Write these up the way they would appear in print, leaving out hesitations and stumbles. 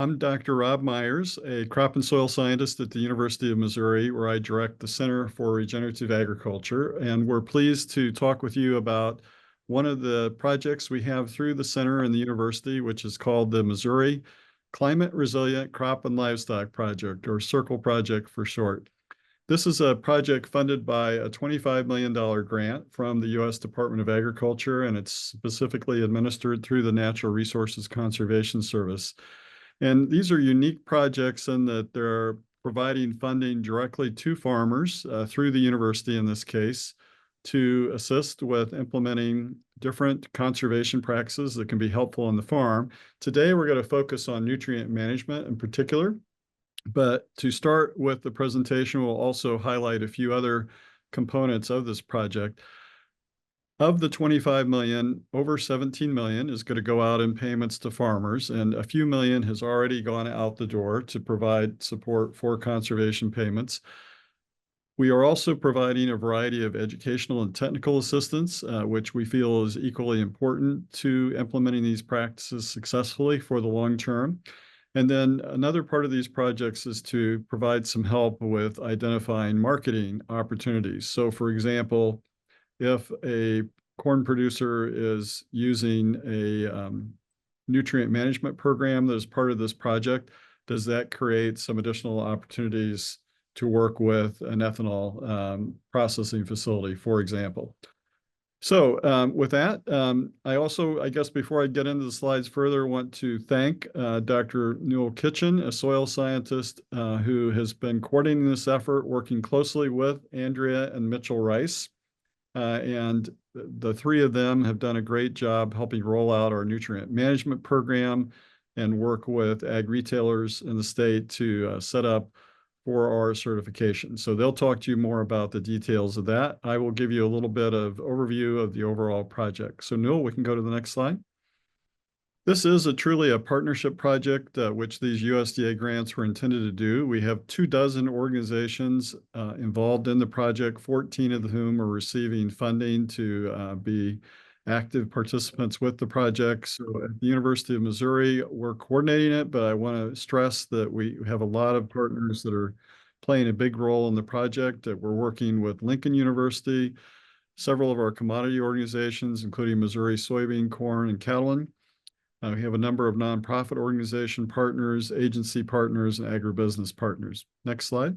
I'm Dr. Rob Myers, a crop and soil scientist at the University of Missouri, where I direct the Center for Regenerative Agriculture. And we're pleased to talk with you about one of the projects we have through the center and the university, which is called the Missouri Climate Resilient Crop and Livestock Project, or CIRCLE project for short. This is a project funded by a $25 million grant from the U.S. Department of Agriculture, and it's specifically administered through the Natural Resources Conservation Service. And these are unique projects in that they're providing funding directly to farmers through the university in this case to assist with implementing different conservation practices that can be helpful on the farm. Today, we're going to focus on nutrient management in particular. But to start with the presentation, we'll also highlight a few other components of this project. Of the 25 million, over 17 million is going to go out in payments to farmers, and a few million has already gone out the door to provide support for conservation payments. We are also providing a variety of educational and technical assistance, which we feel is equally important to implementing these practices successfully for the long term. And then another part of these projects is to provide some help with identifying marketing opportunities. So, for example, if a corn producer is using a nutrient management program that is part of this project, does that create some additional opportunities to work with an ethanol processing facility, for example? So with that, I guess before I get into the slides further, want to thank Dr. Newell Kitchen, a soil scientist who has been coordinating this effort, working closely with Andrea and Mitchell Rice. And the three of them have done a great job helping roll out our nutrient management program and work with ag retailers in the state to set up for our certification. So they'll talk to you more about the details of that. I will give you a little bit of overview of the overall project. So Newell, we can go to the next slide. This is truly a partnership project, which these USDA grants were intended to do. We have 24 organizations involved in the project, 14 of whom are receiving funding to be active participants with the project. So at the University of Missouri, we're coordinating it, but I want to stress that we have a lot of partners that are playing a big role in the project. We're working with Lincoln University, several of our commodity organizations, including Missouri Soybean, Corn, and Cattlemen. We have a number of nonprofit organization partners, agency partners, and agribusiness partners. Next slide.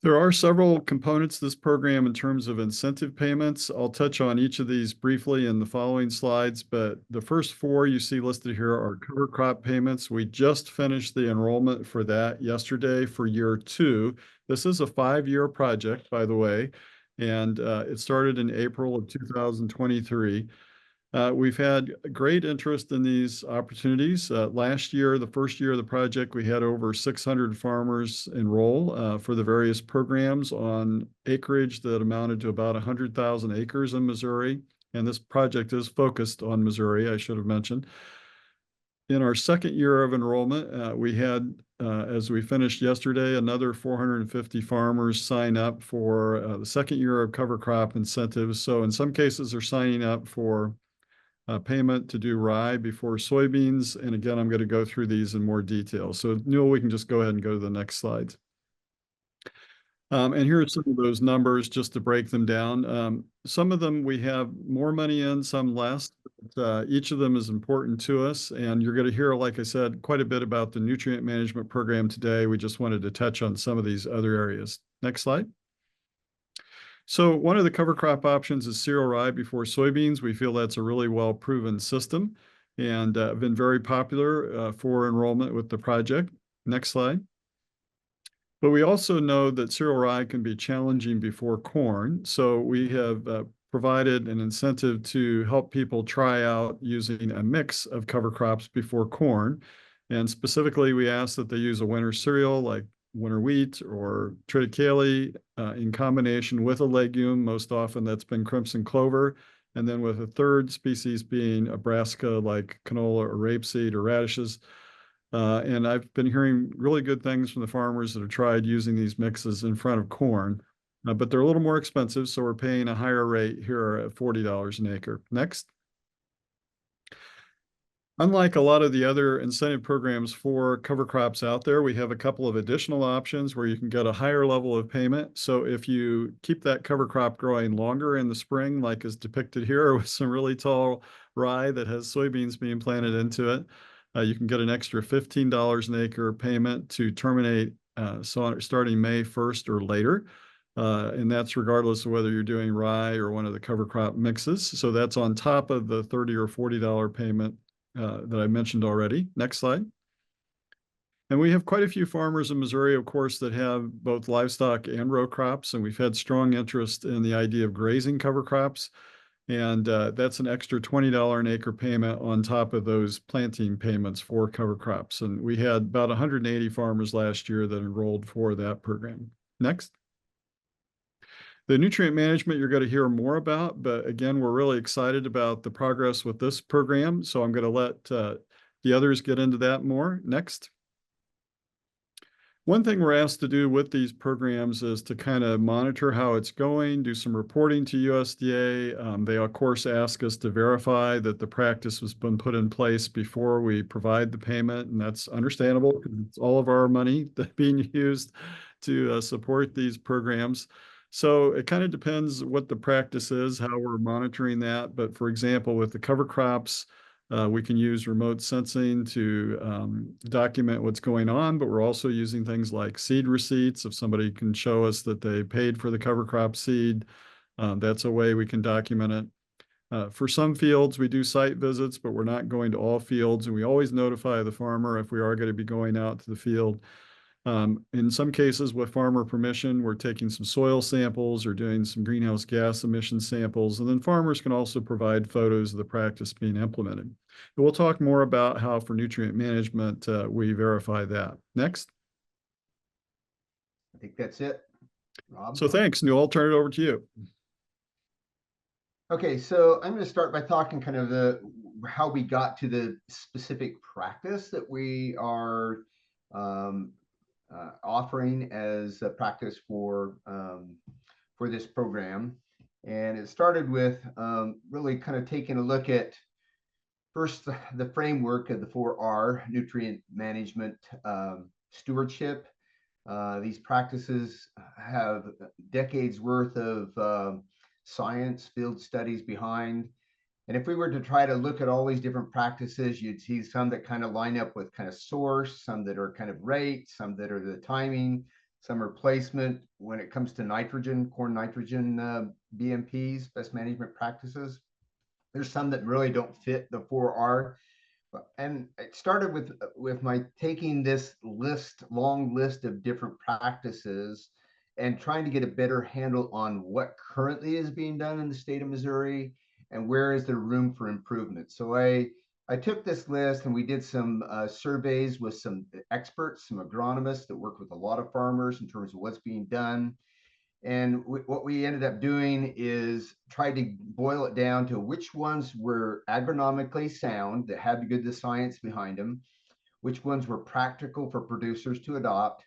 There are several components to this program in terms of incentive payments. I'll touch on each of these briefly in the following slides, but the first four you see listed here are cover crop payments. We just finished the enrollment for that yesterday for year 2. This is a 5-year project, by the way, and it started in April of 2023. We've had great interest in these opportunities. Last year, the first year of the project, we had over 600 farmers enroll for the various programs on acreage that amounted to about 100,000 acres in Missouri. And this project is focused on Missouri, I should have mentioned. In our second year of enrollment, we had, as we finished yesterday, another 450 farmers sign up for the second year of cover crop incentives. So in some cases, they're signing up for payment to do rye before soybeans. And again, I'm going to go through these in more detail. So Newell, we can just go ahead and go to the next slides. And here are some of those numbers just to break them down. Some of them we have more money in, some less. But, each of them is important to us. And you're going to hear, like I said, quite a bit about the nutrient management program today. We just wanted to touch on some of these other areas. Next slide. So one of the cover crop options is cereal rye before soybeans. We feel that's a really well-proven system and been very popular for enrollment with the project. Next slide. But we also know that cereal rye can be challenging before corn. So we have provided an incentive to help people try out using a mix of cover crops before corn. And specifically, we ask that they use a winter cereal like winter wheat or triticale in combination with a legume. Most often that's been crimson clover, and then with a third species being a brassica like canola or rapeseed or radishes. And I've been hearing really good things from the farmers that have tried using these mixes in front of corn, but they're a little more expensive, so we're paying a higher rate here at $40 an acre. Next. Unlike a lot of the other incentive programs for cover crops out there, we have a couple of additional options where you can get a higher level of payment. So if you keep that cover crop growing longer in the spring, like is depicted here with some really tall rye that has soybeans being planted into it, you can get an extra $15 an acre payment to terminate starting May 1st or later. And that's regardless of whether you're doing rye or one of the cover crop mixes. So that's on top of the $30 or $40 payment that I mentioned already. Next slide. And we have quite a few farmers in Missouri, of course, that have both livestock and row crops, and we've had strong interest in the idea of grazing cover crops. And that's an extra $20 an acre payment on top of those planting payments for cover crops. And we had about 180 farmers last year that enrolled for that program. Next. The nutrient management you're going to hear more about, but again, we're really excited about the progress with this program. So I'm going to let the others get into that more. Next. One thing we're asked to do with these programs is to kind of monitor how it's going, do some reporting to USDA. They, of course, ask us to verify that the practice has been put in place before we provide the payment, and that's understandable because it's all of our money that's being used to support these programs. So it kind of depends what the practice is, how we're monitoring that. But for example, with the cover crops, we can use remote sensing to document what's going on, but we're also using things like seed receipts. If somebody can show us that they paid for the cover crop seed, that's a way we can document it. For some fields, we do site visits, but we're not going to all fields, and we always notify the farmer if we are going to be going out to the field. In some cases, with farmer permission, we're taking some soil samples or doing some greenhouse gas emission samples, and then farmers can also provide photos of the practice being implemented. And we'll talk more about how for nutrient management, we verify that. Next. I think that's it, Rob. So thanks, Newell. I'll turn it over to you. Okay, so I'm going to start by talking kind of how we got to the specific practice that we are offering as a practice for this program. And it started with really kind of taking a look at first the framework of the 4R, nutrient management stewardship. These practices have decades worth of science, field studies behind. And if we were to try to look at all these different practices, you'd see some that kind of line up with kind of source, some that are kind of rate, some that are the timing, some are placement. When it comes to nitrogen, corn nitrogen BMPs, best management practices, there's some that really don't fit the 4R. And it started with my taking this long list of different practices and trying to get a better handle on what currently is being done in the state of Missouri and where is there room for improvement. So I took this list and we did some surveys with some experts, some agronomists that work with a lot of farmers in terms of what's being done. And what we ended up doing is try to boil it down to which ones were agronomically sound, that had good science behind them, which ones were practical for producers to adopt,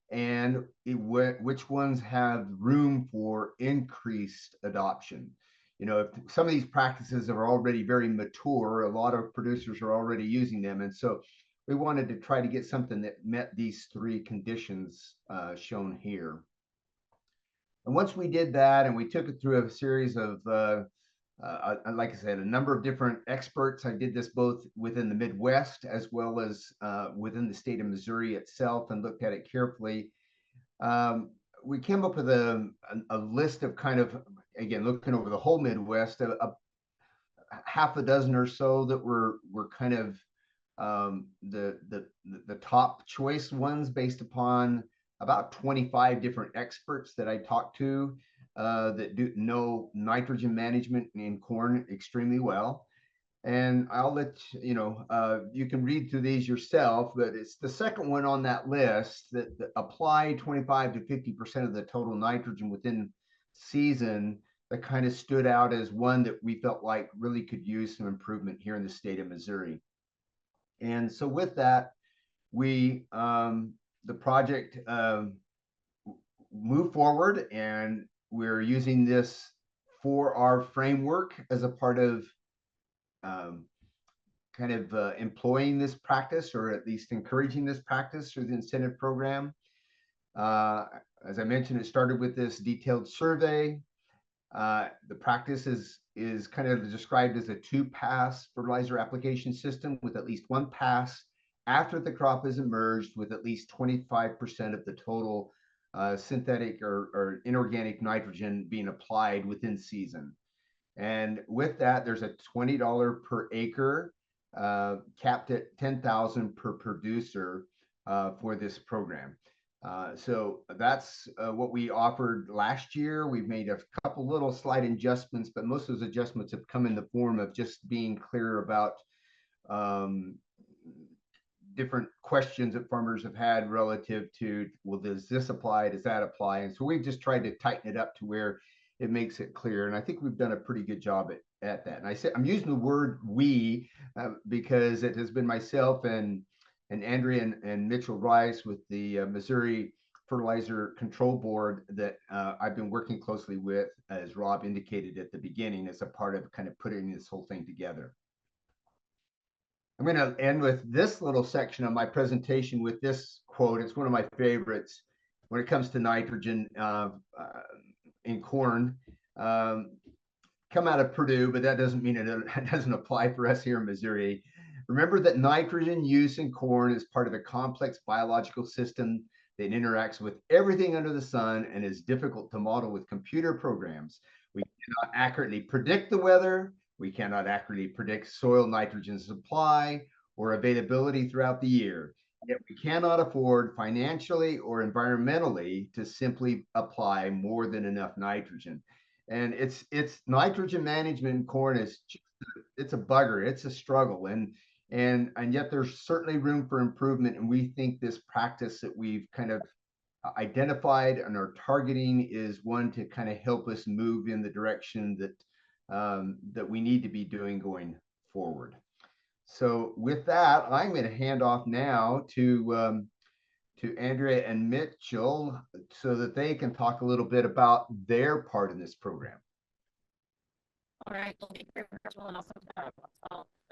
and which ones have room for increased adoption. You know, if some of these practices are already very mature, a lot of producers are already using them. And so we wanted to try to get something that met these three conditions shown here. And once we did that and we took it through a series of, like I said, a number of different experts, I did this both within the Midwest as well as within the state of Missouri itself and looked at it carefully. We came up with a list of kind of, again, looking over the whole Midwest, a half a dozen or so that were kind of the top choice ones based upon about 25 different experts that I talked to that do know nitrogen management in corn extremely well. And I'll let you know, you can read through these yourself, but it's the second one on that list that apply 25 to 50% of the total nitrogen within season that kind of stood out as one that we felt like really could use some improvement here in the state of Missouri. And so with that, we, the project moved forward and we're using this 4R framework as a part of kind kind of employing this practice, or at least encouraging this practice through the incentive program. As I mentioned, it started with this detailed survey. The practice is kind of described as a 2-pass fertilizer application system with at least 1 pass after the crop is emerged, with at least 25% of the total synthetic or inorganic nitrogen being applied within season. And with that, there's a $20 per acre, capped at $10,000 per producer for this program. So that's what we offered last year. We've made a couple little slight adjustments, but most of those adjustments have come in the form of just being clear about different questions that farmers have had relative to, well, does this apply? Does that apply? And so we've just tried to tighten it up to where it makes it clear. And I think we've done a pretty good job at that. And I'm using the word we because it has been myself and Andrea and Mitchell Rice with the Missouri Fertilizer Control Board that I've been working closely with, as Rob indicated at the beginning, as a part of kind of putting this whole thing together. I'm going to end with this little section of my presentation with this quote. It's one of my favorites when it comes to nitrogen in corn. Come out of Purdue, but that doesn't mean it doesn't apply for us here in Missouri. Remember that nitrogen use in corn is part of a complex biological system that interacts with everything under the sun and is difficult to model with computer programs. We cannot accurately predict the weather. We cannot accurately predict soil nitrogen supply or availability throughout the year. Yet we cannot afford financially or environmentally to simply apply more than enough nitrogen. And it's nitrogen management in corn is it's a bugger. It's a struggle. And yet there's certainly room for improvement. And we think this practice that we've kind of identified and are targeting is one to kind of help us move in the direction that that we need to be doing going forward. So with that, I'm going to hand off now to Andrea and Mitchell so that they can talk a little bit about their part in this program. All right. Well, thank you very much, and also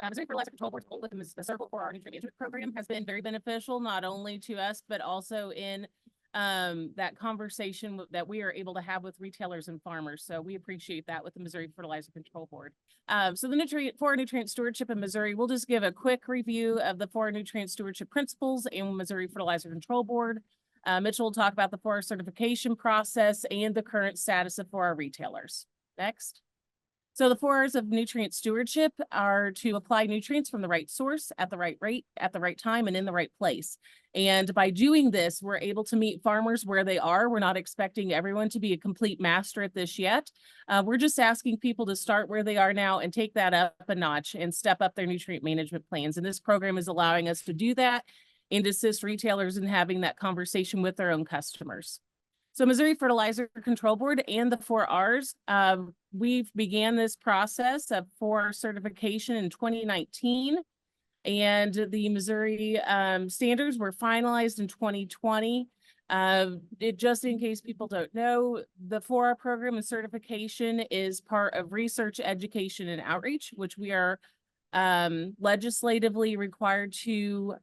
Missouri Fertilizer Control Board's role with the Circle for our nutrient management program has been very beneficial, not only to us, but also in that conversation that we are able to have with retailers and farmers. So we appreciate that with the Missouri Fertilizer Control Board. So the forest nutrient stewardship in Missouri, we'll just give a quick review of the forest nutrient stewardship principles in Missouri Fertilizer Control Board. Mitchell will talk about the forest certification process and the current status for our retailers. Next. So the 4 R's of nutrient stewardship are to apply nutrients from the right source at the right rate, at the right time, and in the right place. And by doing this, we're able to meet farmers where they are. We're not expecting everyone to be a complete master at this yet. We're just asking people to start where they are now and take that up a notch and step up their nutrient management plans. And this program is allowing us to do that and assist retailers in having that conversation with their own customers. So Missouri Fertilizer Control Board and the 4 R's, we've began this process of 4R certification in 2019, and the Missouri standards were finalized in 2020. Just in case people don't know, the 4R program and certification is part of research, education, and outreach, which we are legislatively required to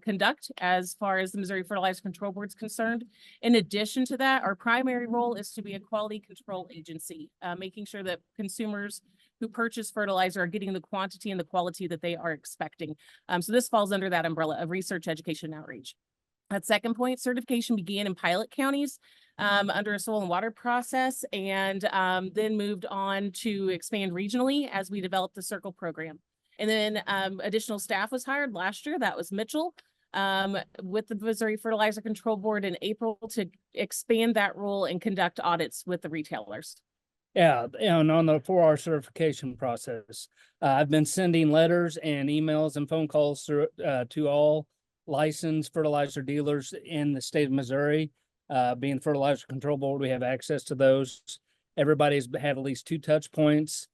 conduct as far as the Missouri Fertilizer Control Board is concerned. In addition to that, our primary role is to be a quality control agency, making sure that consumers who purchase fertilizer are getting the quantity and the quality that they are expecting. So this falls under that umbrella of research, education, and outreach. That second point, certification began in pilot counties under a soil and water process, and then moved on to expand regionally as we developed the Circle program. And then additional staff was hired last year. That was Mitchell with the Missouri Fertilizer Control Board in April to expand that role and conduct audits with the retailers. Yeah, and on the 4R certification process, I've been sending letters and emails and phone calls through, to all licensed fertilizer dealers in the state of Missouri. Being the Fertilizer Control Board, we have access to those. Everybody's had at least 2 touch points.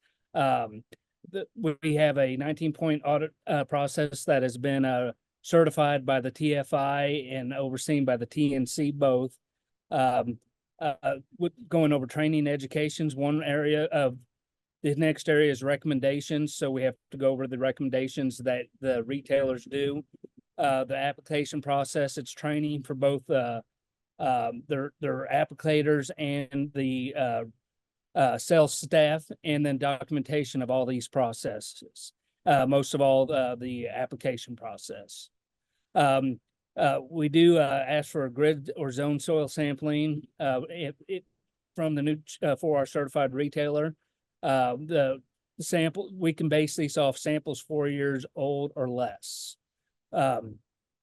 We have a 19-point audit process that has been certified by the TFI and overseen by the TNC both. Going over training educations, one area of The next area is recommendations. So we have to go over the recommendations that the retailers do. The application process, it's training for both their applicators and the sales staff, and then documentation of all these processes. Most of all, the application process. We do ask for a grid or zone soil sampling from the for our certified retailer. The sample, we can base these off samples 4 years old or less. The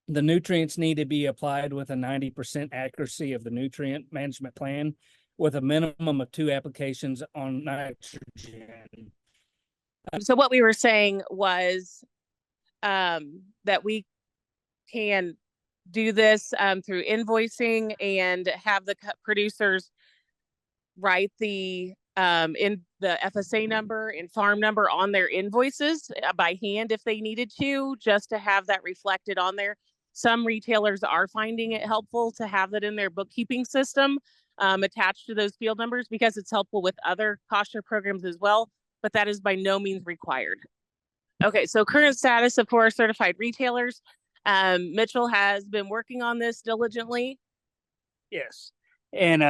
nutrients need to be applied with a 90% accuracy of the nutrient management plan, with a minimum of 2 applications on nitrogen. So what we were saying was that we can do this through invoicing and have the producers write the in the FSA number and farm number on their invoices by hand if they needed to, just to have that reflected on there. Some retailers are finding it helpful to have that in their bookkeeping system attached to those field numbers, because it's helpful with other cost share programs as well, but that is by no means required. Okay, so current status of for our certified retailers. Mitchell has been working on this diligently. Yes, and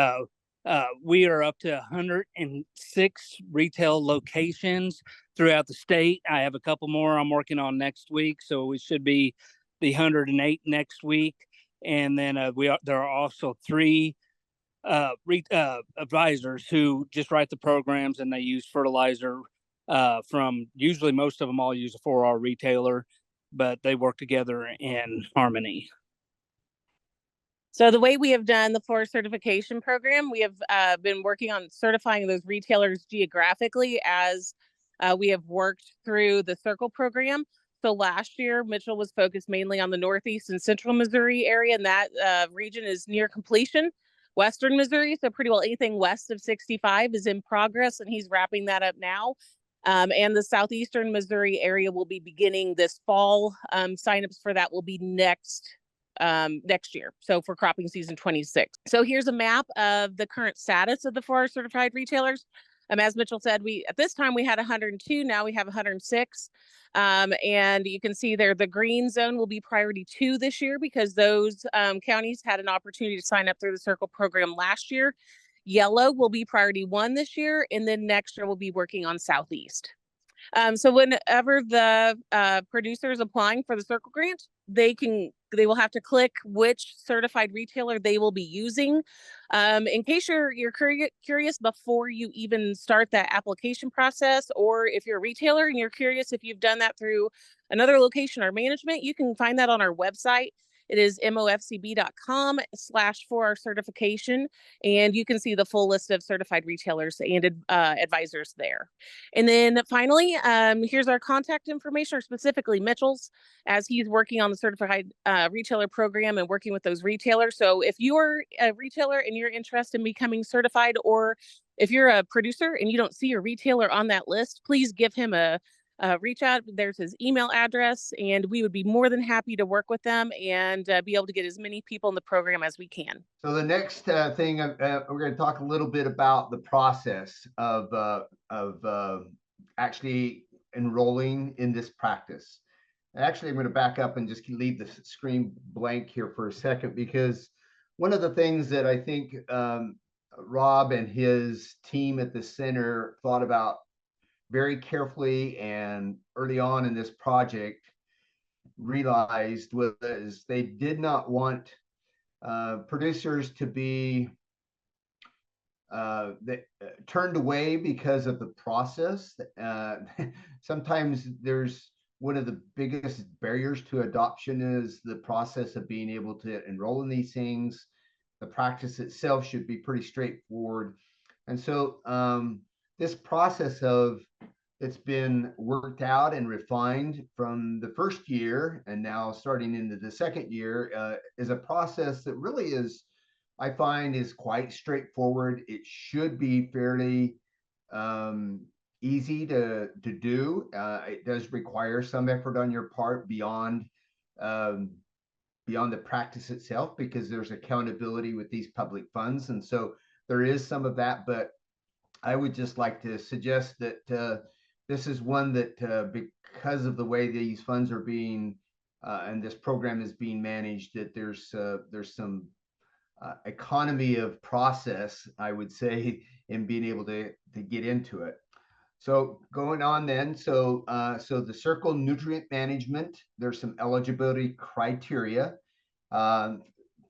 we are up to 106 retail locations throughout the state. I have a couple more I'm working on next week, so we should be the 108 next week. And then there are also 3 advisors who just write the programs, and they use fertilizer from, usually most of them all use a 4R retailer, but they work together in harmony. So the way we have done the forest certification program, we have been working on certifying those retailers geographically as we have worked through the Circle program. So last year, Mitchell was focused mainly on the Northeast and Central Missouri area, and that region is near completion. Western Missouri, so pretty well anything west of 65 is in progress, and he's wrapping that up now. And the Southeastern Missouri area will be beginning this fall. Signups for that will be next year, so for cropping season 26. So here's a map of the current status of the forest certified retailers. As Mitchell said, at this time we had 102, now we have 106. And you can see there the green zone will be priority 2 this year, because those counties had an opportunity to sign up through the Circle program last year. Yellow will be priority 1 this year, and then next year we'll be working on Southeast. So whenever the producer is applying for the Circle grant, they will have to click which certified retailer they will be using. In case you're curious before you even start that application process, or if you're a retailer and you're curious if you've done that through another location or management, you can find that on our website. It is mofcb.com/4R certification, and you can see the full list of certified retailers and advisors there. And then finally, here's our contact information, or specifically Mitchell's, as he's working on the certified retailer program and working with those retailers. So if you're a retailer and you're interested in becoming certified, or if you're a producer and you don't see your retailer on that list, please give him a reach out. There's his email address, and we would be more than happy to work with them and be able to get as many people in the program as we can. So the next thing, we're going to talk a little bit about the process of actually enrolling in this practice. Actually, I'm going to back up and just leave the screen blank here for a second, because one of the things that I think Rob and his team at the center thought about very carefully and early on in this project realized was they did not want producers to be turned away because of the process. Sometimes there's one of the biggest barriers to adoption is the process of being able to enroll in these things. The practice itself should be pretty straightforward. And so this process it's been worked out and refined from the first year and now starting into the second year is a process that really is, I find, is quite straightforward. It should be fairly easy to do. It does require some effort on your part beyond the practice itself, because there's accountability with these public funds. And so there is some of that, but I would just like to suggest that this is one that because of the way these funds are being and this program is being managed, that there's some economy of process, I would say, in being able to get into it. So going on then, so the circle nutrient management, there's some eligibility criteria.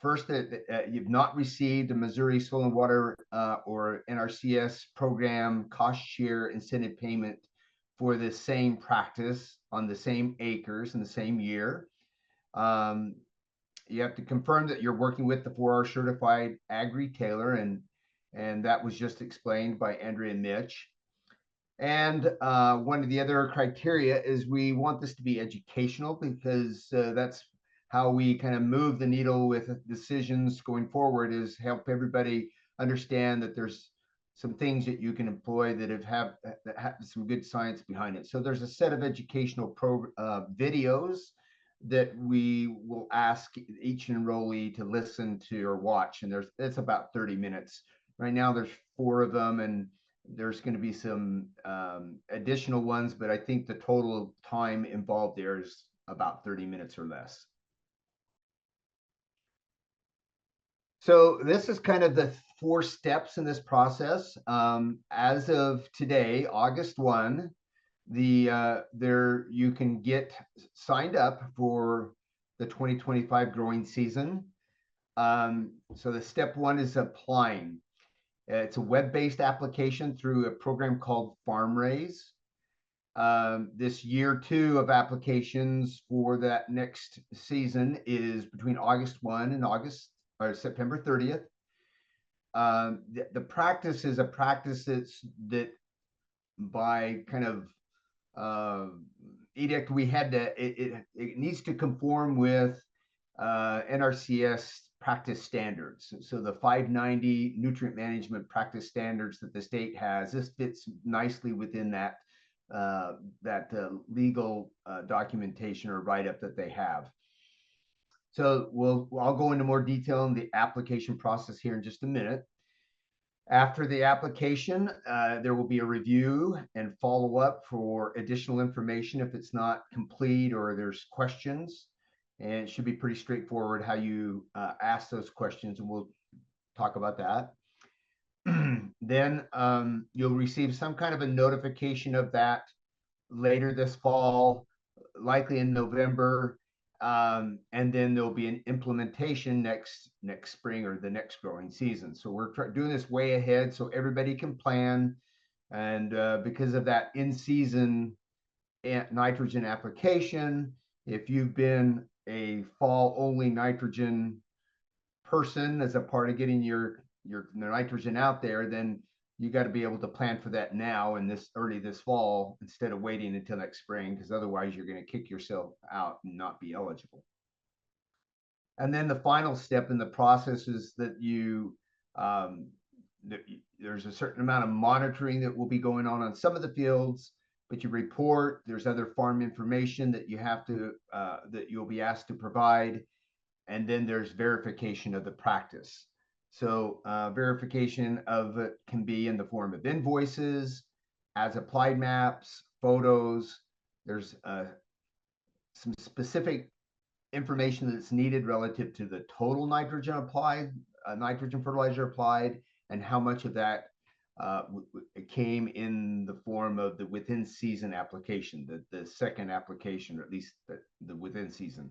First, you've not received a Missouri Soil and Water or NRCS program cost share incentive payment for the same practice on the same acres in the same year. You have to confirm that you're working with the 4R certified ag retailer, and that was just explained by Andrea and Mitch. And one of the other criteria is we want this to be educational, because that's how we kind of move the needle with decisions going forward, is help everybody understand that there's some things that you can employ that have some good science behind it. So there's a set of educational videos that we will ask each enrollee to listen to or watch, and it's about 30 minutes. Right now there's 4 of them, and there's going to be some additional ones, but I think the total time involved there is about 30 minutes or less. So this is kind of the 4 steps in this process. As of today, August 1, you can get signed up for the 2025 growing season. So the step 1 is applying. It's a web-based application through a program called FarmRaise. This year 2 of applications for that next season is between August 1 and September 30th. The practice is a practice that by kind of edict we had to, it needs to conform with NRCS practice standards. So the 590 nutrient management practice standards that the state has, this fits nicely within that legal documentation or write-up that they have. So I'll go into more detail on the application process here in just a minute. After the application, there will be a review and follow-up for additional information if it's not complete or there's questions. And it should be pretty straightforward how you ask those questions, and we'll talk about that. Then you'll receive some kind of a notification of that later this fall, likely in November. And then there'll be an implementation next spring or the next growing season. So we're doing this way ahead so everybody can plan. And because of that in-season nitrogen application, if you've been a fall only nitrogen person as a part of getting your nitrogen out there, then you got to be able to plan for that now and early this fall instead of waiting until next spring, because otherwise you're going to kick yourself out and not be eligible. And then the final step in the process is that there's a certain amount of monitoring that will be going on some of the fields, but you report. There's other farm information that you have to that you'll be asked to provide, and then there's verification of the practice. So verification of it can be in the form of invoices, as applied maps, photos. There's some specific information that's needed relative to the total nitrogen applied, nitrogen fertilizer applied, and how much of that came in the form of the within season application, the second application, or at least the within season.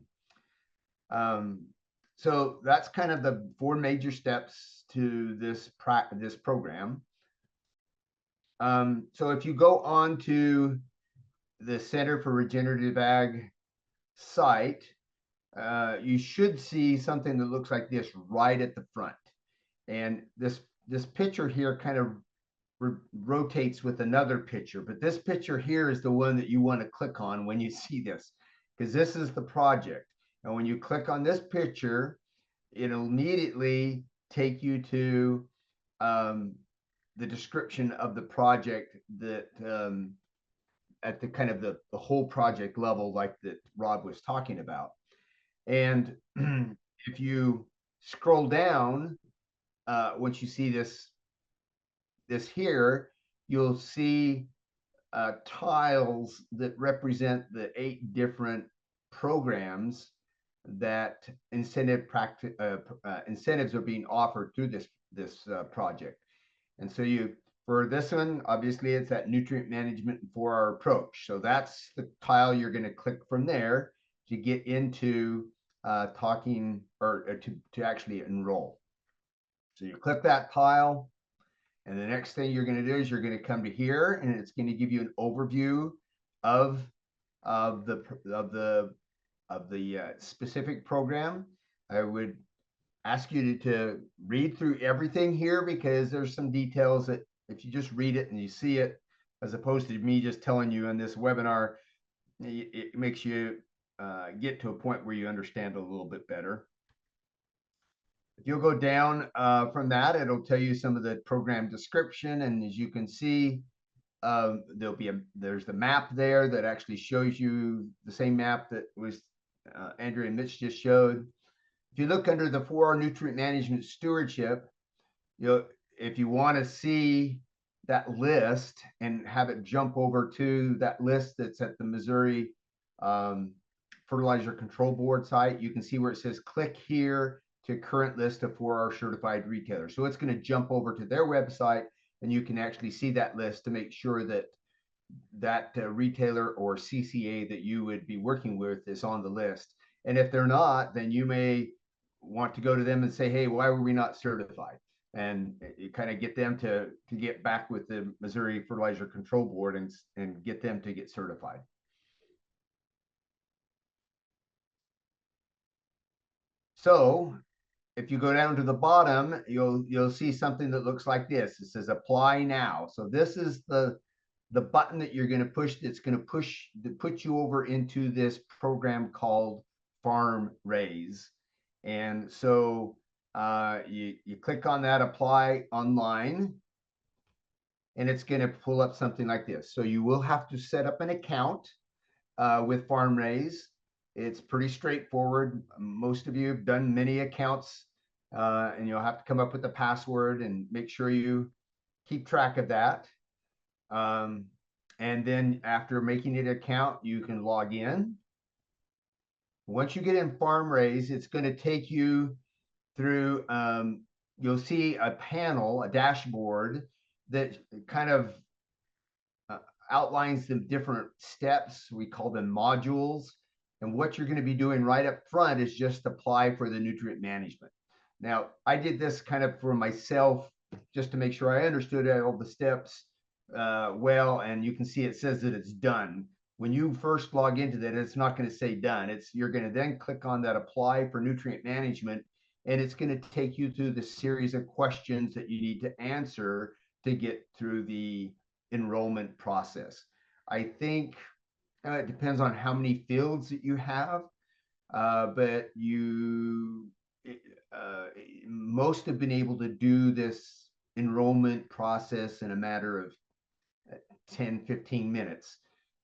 So that's kind of the 4 major steps to this program. So if you go on to the Center for Regenerative Ag site, you should see something that looks like this right at the front. And this picture here kind of rotates with another picture, but this picture here is the one that you want to click on when you see this, because this is the project. And when you click on this picture, it'll immediately take you to the description of the project that at the kind of the whole project level, like that Rob was talking about. And if you scroll down, once you see this here, you'll see tiles that represent the 8 different programs that incentives are being offered through this project. And so for this one, obviously it's that nutrient management and 4R approach. So that's the tile you're going to click from there to get into talking or to actually enroll. So you click that tile, and the next thing you're going to do is you're going to come to here, and it's going to give you an overview of the specific program. I would ask you to read through everything here, because there's some details that if you just read it and you see it, as opposed to me just telling you in this webinar, it makes you get to a point where you understand a little bit better. If you'll go down from that, it'll tell you some of the program description. And as you can see, there's the map there that actually shows you the same map that was Andrea and Mitch just showed. If you look under the 4R nutrient management stewardship, if you want to see that list and have it jump over to that list that's at the Missouri Fertilizer Control Board site, you can see where it says click here to current list of 4R certified retailers. So it's going to jump over to their website, and you can actually see that list to make sure that retailer or CCA that you would be working with is on the list. And if they're not, then you may want to go to them and say, hey, why were we not certified? And you kind of get them to get back with the Missouri Fertilizer Control Board and get them to get certified. So if you go down to the bottom, you'll see something that looks like this. It says apply now. So this is the button that you're going to push. That's going to put you over into this program called Farm Raise. And so you click on that apply online, and it's going to pull up something like this. So you will have to set up an account with Farm Raise. It's pretty straightforward. Most of you have done many accounts, and you'll have to come up with a password and make sure you keep track of that. And then after making an account, you can log in. Once you get in Farm Raise, it's going to take you through, you'll see a panel, a dashboard that kind of outlines the different steps. We call them modules. And what you're going to be doing right up front is just apply for the nutrient management. Now, I did this kind of for myself just to make sure I understood all the steps well, and you can see it says that it's done. When you first log into that, it's not going to say done. You're going to then click on that apply for nutrient management, and it's going to take you through the series of questions that you need to answer to get through the enrollment process. I think it depends on how many fields that you have, but most have been able to do this enrollment process in a matter of 10-15 minutes.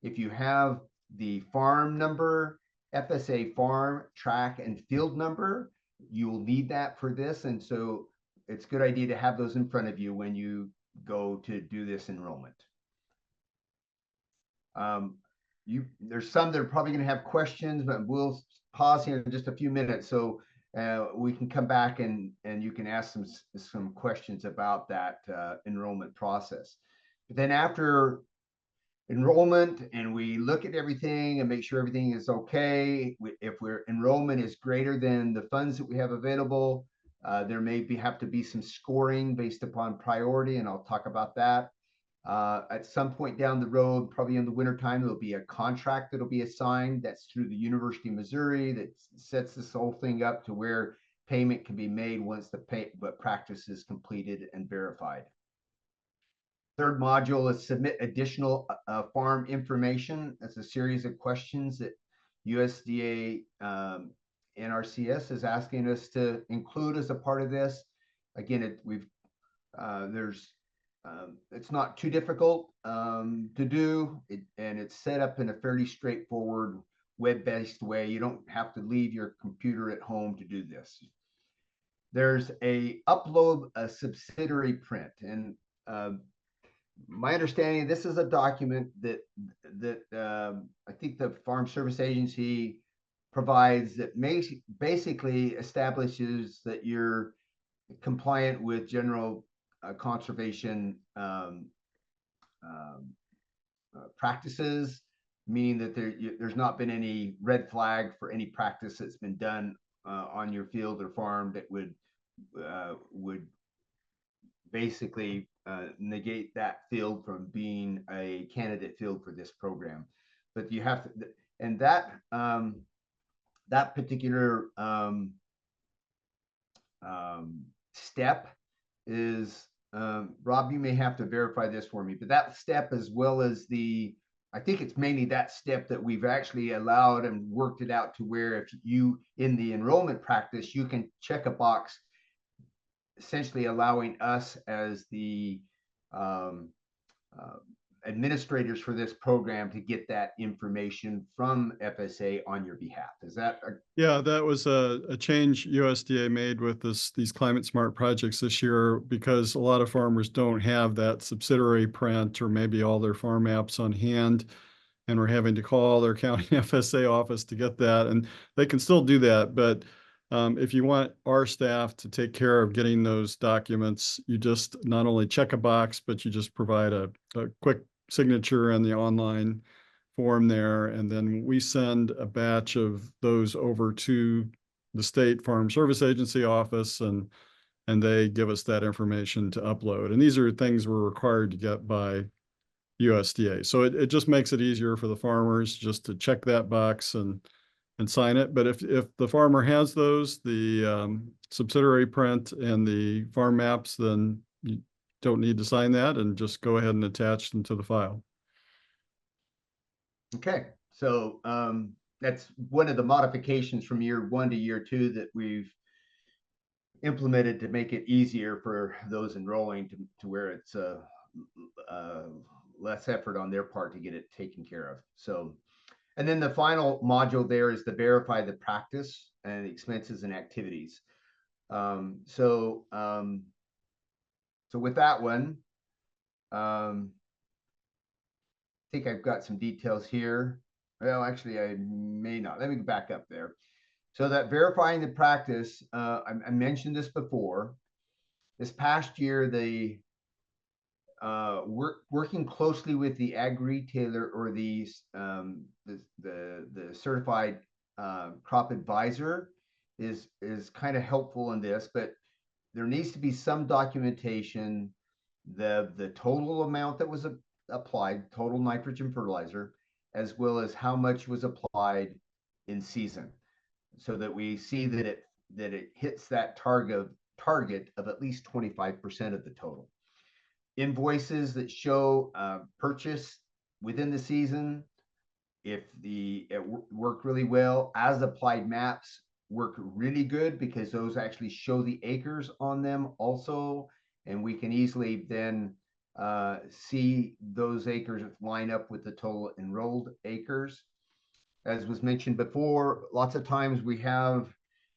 If you have the farm number, FSA farm, track, and field number, you will need that for this. And so it's a good idea to have those in front of you when you go to do this enrollment. There's some that are probably going to have questions, but we'll pause here in just a few minutes so we can come back and you can ask some questions about that enrollment process. But then after enrollment, and we look at everything and make sure everything is okay, if enrollment is greater than the funds that we have available, there may have to be some scoring based upon priority, and I'll talk about that. At some point down the road, probably in the wintertime, there'll be a contract that'll be assigned. That's through the University of Missouri that sets this whole thing up to where payment can be made once the practice is completed and verified. Third module is submit additional farm information. That's a series of questions that USDA NRCS is asking us to include as a part of this. Again, it's not too difficult to do, and it's set up in a fairly straightforward web-based way. You don't have to leave your computer at home to do this. There's upload a subsidiary print, and my understanding, this is a document that I think the Farm Service Agency provides that basically establishes that you're compliant with general conservation practices, meaning that there's not been any red flag for any practice that's been done on your field or farm that would basically negate that field from being a candidate field for this program. But you have to, and that particular step is, Rob, you may have to verify this for me, but that step, as well as I think it's mainly that step that we've actually allowed and worked it out to where if you, in the enrollment practice, you can check a box, essentially allowing us as the administrators for this program to get that information from FSA on your behalf. Is that Yeah, that was a change USDA made with these climate smart projects this year, because a lot of farmers don't have that subsidiary print or maybe all their farm apps on hand, and we're having to call their county FSA office to get that. And they can still do that, but if you want our staff to take care of getting those documents, you just not only check a box, but you just provide a quick signature on the online form there, and then we send a batch of those over to the State Farm Service Agency office, and they give us that information to upload. And these are things we're required to get by USDA. So it just makes it easier for the farmers just to check that box and sign it. But if the farmer has those, the subsidiary print and the farm maps, then you don't need to sign that, and just go ahead and attach them to the file. okay? So that's one of the modifications from year 1 to year 2 that we've implemented to make it easier for those enrolling to where it's less effort on their part to get it taken care of. So, and then the final module there is to verify the practice and the expenses and activities. So with that one, I think I've got some details here. Well, actually, I may not. Let me back up there. So that verifying the practice, I mentioned this before. This past year, the working closely with the ag retailer or the certified crop advisor is kind of helpful in this, but there needs to be some documentation, the total amount that was applied, total nitrogen fertilizer, as well as how much was applied in season, so that we see that it hits that target of at least 25% of the total. Invoices that show purchase within the season, if it worked really well. As applied maps work really good because those actually show the acres on them also, and we can easily then see those acres line up with the total enrolled acres. As was mentioned before, lots of times we have,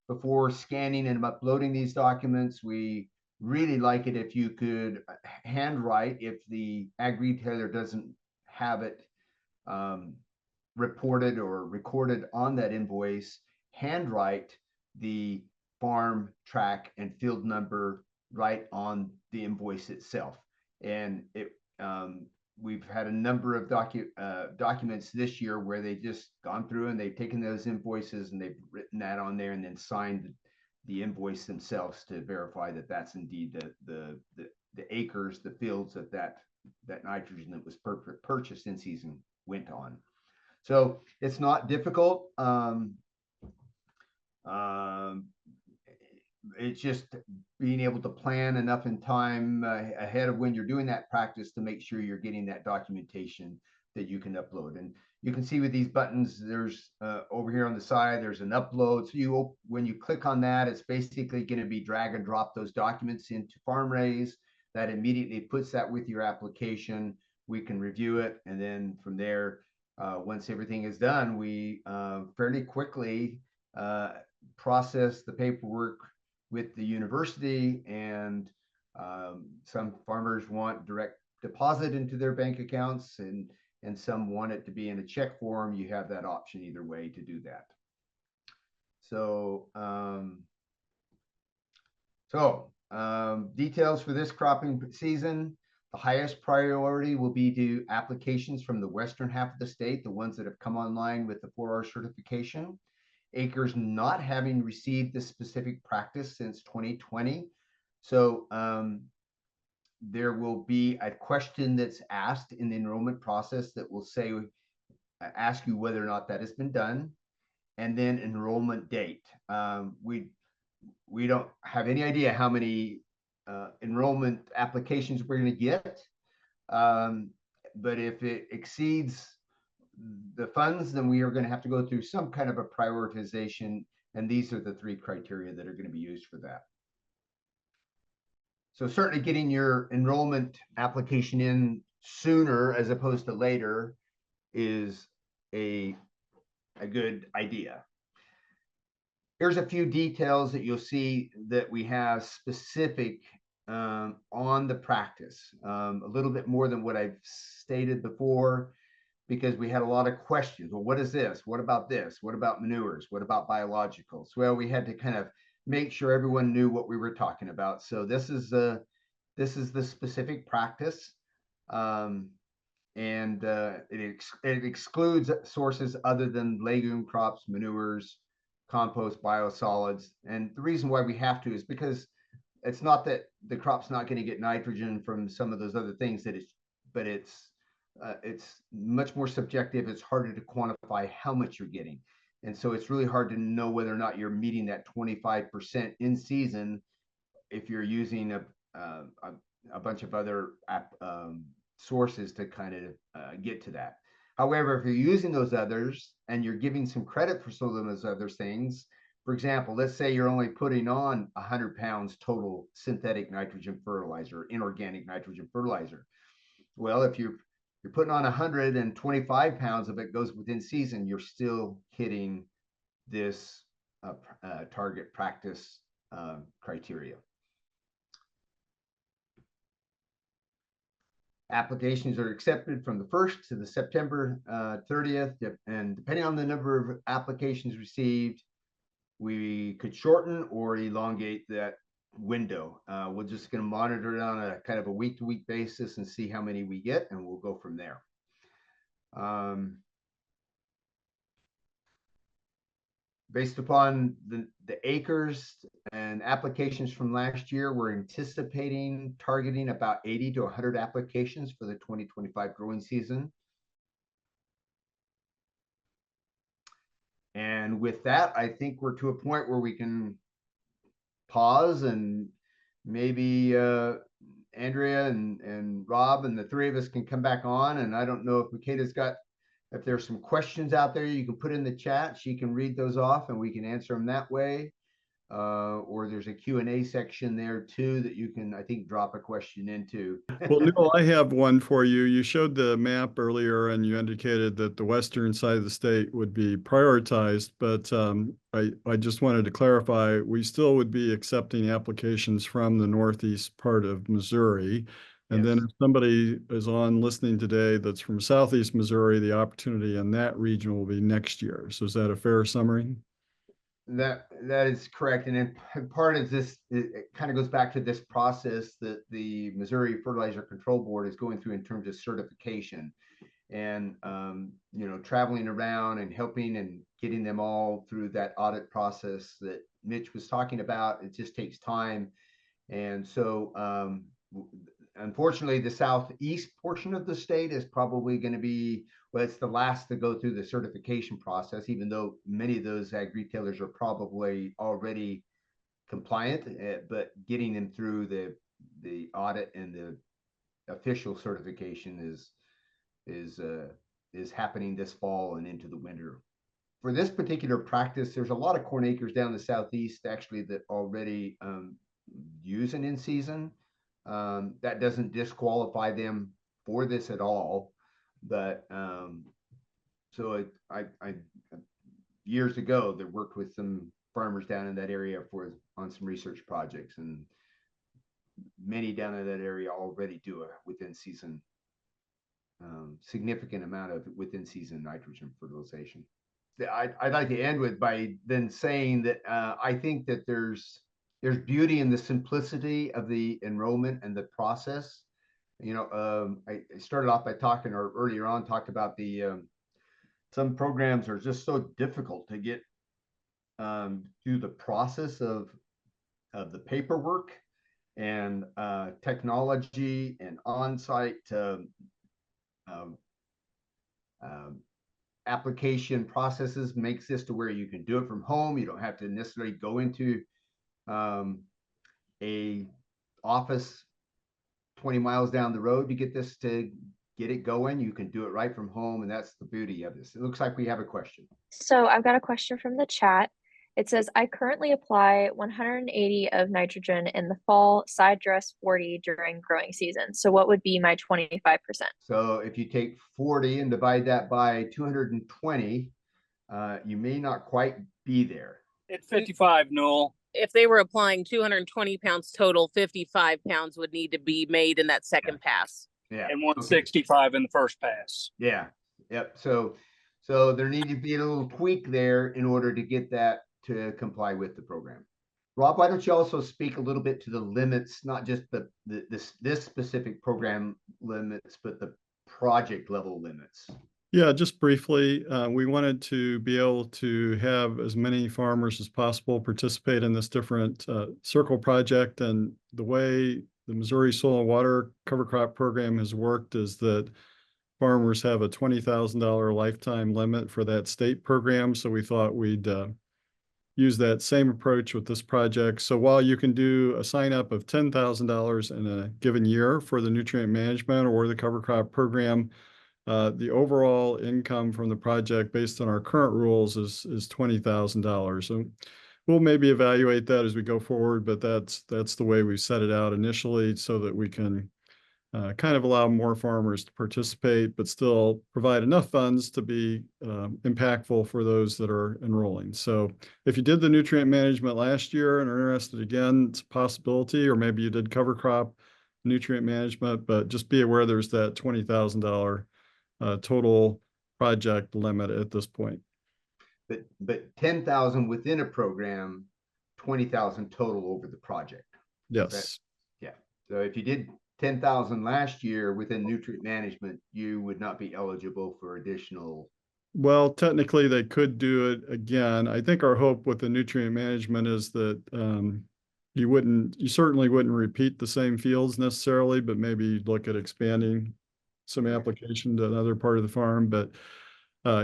before scanning and uploading these documents, we really like it if you could handwrite, if the ag retailer doesn't have it reported or recorded on that invoice, handwrite the farm, track, and field number right on the invoice itself. And we've had a number of documents this year where they just gone through and they've taken those invoices and they've written that on there and then signed the invoice themselves to verify that that's indeed the acres, the fields that nitrogen that was purchased in season went on. So it's not difficult. It's just being able to plan enough in time ahead of when you're doing that practice to make sure you're getting that documentation that you can upload. And you can see with these buttons, there's over here on the side, there's an upload. So when you click on that, it's basically going to be drag and drop those documents into FarmRaise. That immediately puts that with your application. We can review it. And then from there, once everything is done, we fairly quickly process the paperwork with the university, and some farmers want direct deposit into their bank accounts, and some want it to be in a check form. You have that option either way to do that. So, details for this cropping season. The highest priority will be to applications from the western half of the state, the ones that have come online with the 4R certification. Acres not having received this specific practice since 2020. So there will be a question that's asked in the enrollment process that will say, ask you whether or not that has been done, and then enrollment date. We don't have any idea how many enrollment applications we're going to get, but if it exceeds the funds, then we are going to have to go through some kind of a prioritization, and these are the 3 criteria that are going to be used for that. So certainly getting your enrollment application in sooner as opposed to later is a good idea. Here's a few details that you'll see that we have specific on the practice, a little bit more than what I've stated before, because we had a lot of questions. Well, what is this? What about this? What about manures? What about biologicals? Well, we had to kind of make sure everyone knew what we were talking about. So this is the specific practice, and it excludes sources other than legume crops, manures, compost, biosolids. And the reason why we have to is because it's not that the crop's not going to get nitrogen from some of those other things but it's much more subjective. It's harder to quantify how much you're getting. And so it's really hard to know whether or not you're meeting that 25% in season if you're using a bunch of other sources to kind of get to that. However, if you're using those others and you're giving some credit for some of those other things, for example, let's say you're only putting on 100 pounds total synthetic nitrogen fertilizer, inorganic nitrogen fertilizer. Well, if you're putting on 125 pounds of it goes within season, you're still hitting this target practice criteria. Applications are accepted from the 1st to the September 30th, and depending on the number of applications received, we could shorten or elongate that window. We're just going to monitor it on a kind of a week-to-week basis and see how many we get, and we'll go from there. Based upon the acres and applications from last year, we're anticipating targeting about 80 to 100 applications for the 2025 growing season. And with that, I think we're to a point where we can pause, and maybe Andrea and Rob and the 3 of us can come back on. And I don't know if Makita's got, if there's some questions out there you can put in the chat, she can read those off and we can answer them that way. Or there's a Q&A section there too that you can, I think, drop a question into. Well, Newell, I have one for you. You showed the map earlier and you indicated that the western side of the state would be prioritized, but I just wanted to clarify, we still would be accepting applications from the northeast part of Missouri. And then if somebody is on listening today that's from southeast Missouri, the opportunity in that region will be next year. So is that a fair summary? That is correct. And part of this, it kind of goes back to this process that the Missouri Fertilizer Control Board is going through in terms of certification, and you know, traveling around and helping and getting them all through that audit process that Mitch was talking about. It just takes time. And so unfortunately, the southeast portion of the state is probably going to be, well, it's the last to go through the certification process, even though many of those ag retailers are probably already compliant, but getting them through the audit and the official certification is happening this fall and into the winter. For this particular practice, there's a lot of corn acres down the southeast actually that already use an in-season. That doesn't disqualify them for this at all, but so I years ago that worked with some farmers down in that area on some research projects, and many down in that area already do a within season, significant amount of within season nitrogen fertilization. I'd like to end with by then saying that I think that there's beauty in the simplicity of the enrollment and the process. You know, I started off by talking, or earlier on talked about the some programs are just so difficult to get through the process of the paperwork and technology and on-site um, application processes makes this to where you can do it from home. You don't have to necessarily go into a office 20 miles down the road to get this to get it going. You can do it right from home, and that's the beauty of this. It looks like we have a question. So I've got a question from the chat. It says, I currently apply 180 of nitrogen in the fall, side dress 40 during growing season. So what would be my 25%? So if you take 40 and divide that by 220, you may not quite be there. It's 55, Noel. If they were applying 220 pounds total, 55 pounds would need to be made in that second pass. Yeah. And 165 in the first pass. Yeah. Yep. So there needs to be a little tweak there in order to get that to comply with the program. Rob, why don't you also speak a little bit to the limits, not just this specific program limits, but the project level limits? Yeah, just briefly, we wanted to be able to have as many farmers as possible participate in this different circle project. And the way the Missouri Soil and Water Cover Crop Program has worked is that farmers have a $20,000 lifetime limit for that state program. So we thought we'd use that same approach with this project. So while you can do a sign up of $10,000 in a given year for the nutrient management or the cover crop program, the overall income from the project based on our current rules is $20,000. So we'll maybe evaluate that as we go forward, but that's the way we set it out initially so that we can kind of allow more farmers to participate, but still provide enough funds to be impactful for those that are enrolling. So if you did the nutrient management last year and are interested again, it's a possibility, or maybe you did cover crop nutrient management, but just be aware there's that $20,000 total project limit at this point. But 10,000 within a program, 20,000 total over the project. Yes. Yeah. So if you did 10,000 last year within nutrient management, you would not be eligible for additional. Well, technically they could do it again. I think our hope with the nutrient management is that you certainly wouldn't repeat the same fields necessarily, but maybe look at expanding some application to another part of the farm. But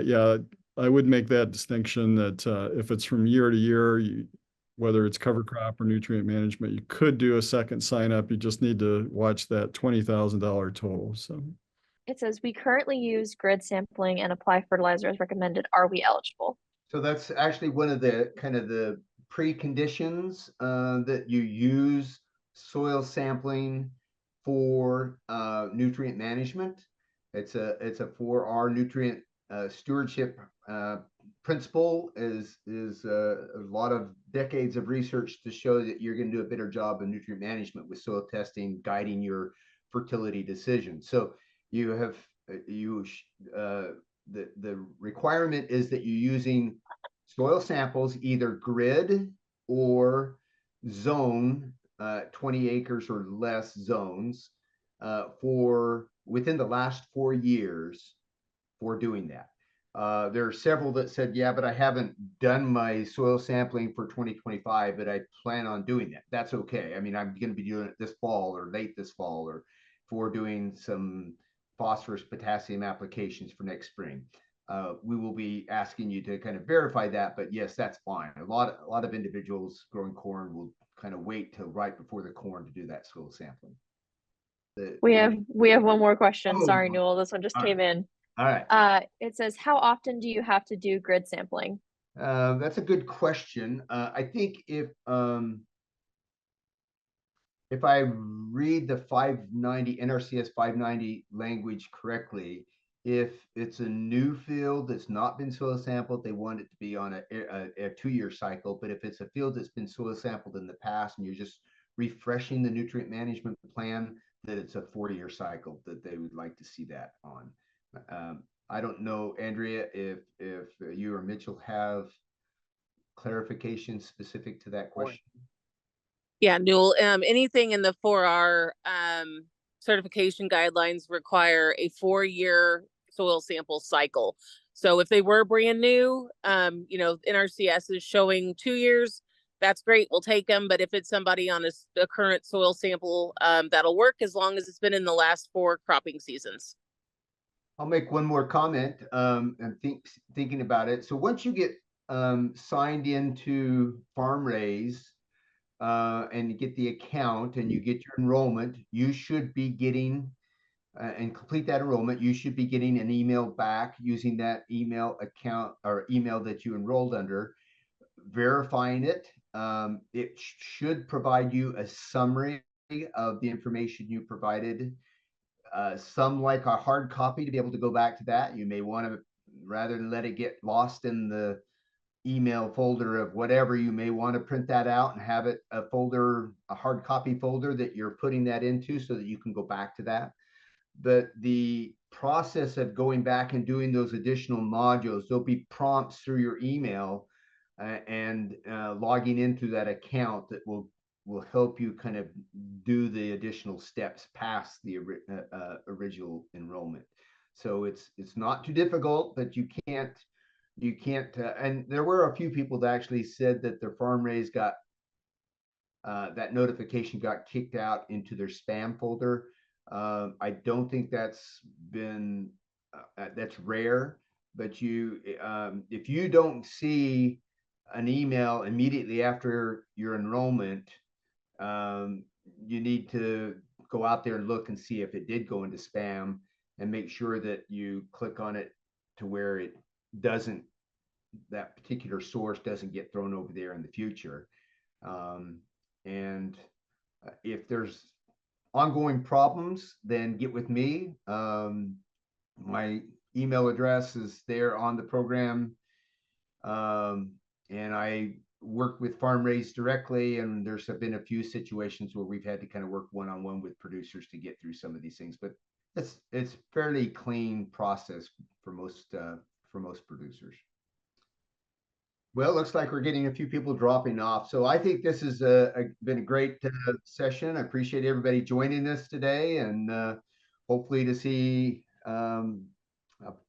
yeah, I would make that distinction that if it's from year to year, whether it's cover crop or nutrient management, you could do a second sign up. You just need to watch that $20,000 total. So It says, we currently use grid sampling and apply fertilizer as recommended. Are we eligible? So that's actually one of the kind of the preconditions that you use soil sampling for nutrient management. It's a 4R nutrient stewardship principle is a lot of decades of research to show that you're going to do a better job of nutrient management with soil testing guiding your fertility decisions. So you have the requirement is that you're using soil samples, either grid or zone, 20 acres or less zones, for within the last 4 years for doing that. There are several that said, yeah, but I haven't done my soil sampling for 2025, but I plan on doing that. That's okay. I mean, I'm going to be doing it this fall or late this fall, or for doing some phosphorus potassium applications for next spring. We will be asking you to kind of verify that, but yes, that's fine. A lot of individuals growing corn will kind of wait till right before the corn to do that soil sampling. We have one more question. Oh, Sorry, Newell, this one just came in. All right. It says, how often do you have to do grid sampling? That's a good question. I think if I read the 590 NRCS 590 language correctly, if it's a new field that's not been soil sampled, they want it to be on a 2-year cycle. But if it's a field that's been soil sampled in the past and you're just refreshing the nutrient management plan, that it's a 4-year cycle that they would like to see that on. I don't know, Andrea, if you or Mitchell have clarification specific to that question. Yeah, Newell, anything in the 4R certification guidelines require a 4-year soil sample cycle. So if they were brand new, NRCS is showing 2 years, that's great, we'll take them. But if it's somebody on a current soil sample, that'll work as long as it's been in the last 4 cropping seasons. I'll make one more comment and thinking about it. So once you get signed into Farm Raise and you get the account and you get your enrollment, you should be getting and complete that enrollment. You should be getting an email back using that email account or email that you enrolled under, verifying it. It should provide you a summary of the information you provided. Some like a hard copy to be able to go back to that. You may want to, rather than let it get lost in the email folder of whatever, you may want to print that out and have it a folder, a hard copy folder that you're putting that into so that you can go back to that. But the process of going back and doing those additional modules, there'll be prompts through your email and logging into that account that will help you kind of do the additional steps past the original enrollment. So it's not too difficult, but you can't and there were a few people that actually said that their farm raise got that notification got kicked out into their spam folder. I don't think that's been that's rare, but if you don't see an email immediately after your enrollment, you need to go out there and look and see if it did go into spam and make sure that you click on it to where it doesn't, that particular source doesn't get thrown over there in the future. And if there's ongoing problems, then get with me. My email address is there on the program. And I work with Farm Raise directly, and there's been a few situations where we've had to kind of work one-on-one with producers to get through some of these things, but it's fairly clean process for most producers. Well, it looks like we're getting a few people dropping off. So I think this has been a great session. I appreciate everybody joining us today, and hopefully to see a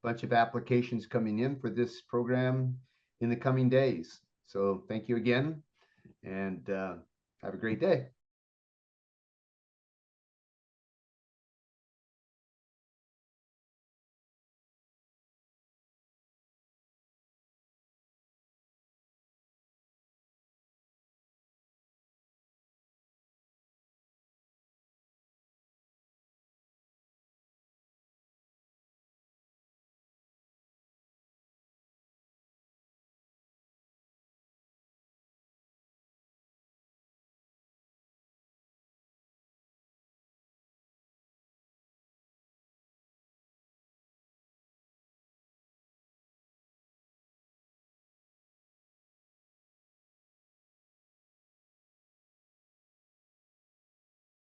bunch of applications coming in for this program in the coming days. So thank you again, and have a great day.